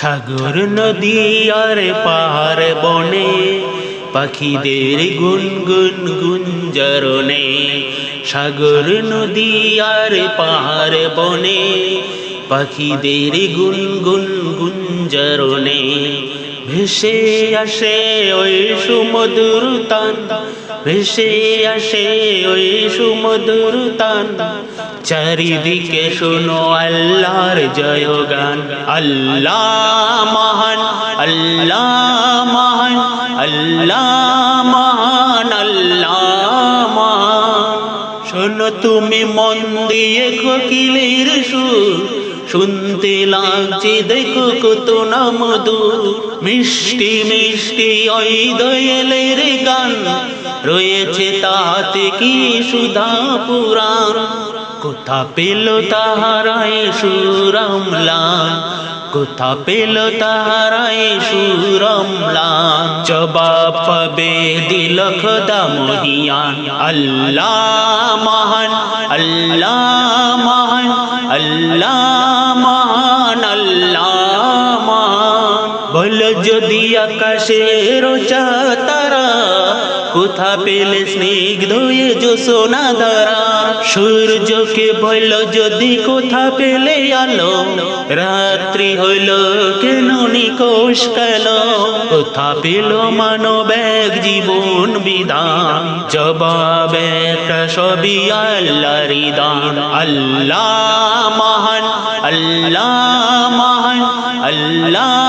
সাগর নদী আর পাহাড় বনে পাখিদের গুনগুন গুঞ্জরণে। সাগর নদী আর পাহাড় বনে পাখিদের গুনগুন গুঞ্জরণে। ভেসে আসে ওই সুমধুর তান, ভেসে আসে ওই সুমধুর তান। চারিদিকে শোনো আল্লাহর জয়গান। আল্লাহ মহান, আল্লাহ মহান, আল্লাহ মহান, আল্লাহ মহান। শোনো তুমি মন দিয়ে কোকিলের সুর, শুনতে লাগছে দেখো কত না মধুর। মিষ্টি মিষ্টি ওই দোয়েলের গান, রয়েছে তাতে কি সুধা পুরাণ। কোথা পেল তাহারায় সুরমলান, কোথা পেল তাহারায় সুরমলান। জবাব পাবে দিল খোদা মহিয়ান। আল্লাহ মহান, আল্লাহ মহান, আল্লাহ মহান, আল্লাহ মহান। বল যদি আকাশের তারা, কোথা পেলে স্নিগ্ধ এ জোছনা ধারা। সূর্যকে বল যদি কোথা পেলে আলো, রাত্রি হইল কেন নিকোষ কাল। কোথা পেল মানব এক জীবন বিধান, জবাব একটা সবই আল্লাহর দান। আল্লাহ মহান, আল্লাহ মহান, আল্লাহ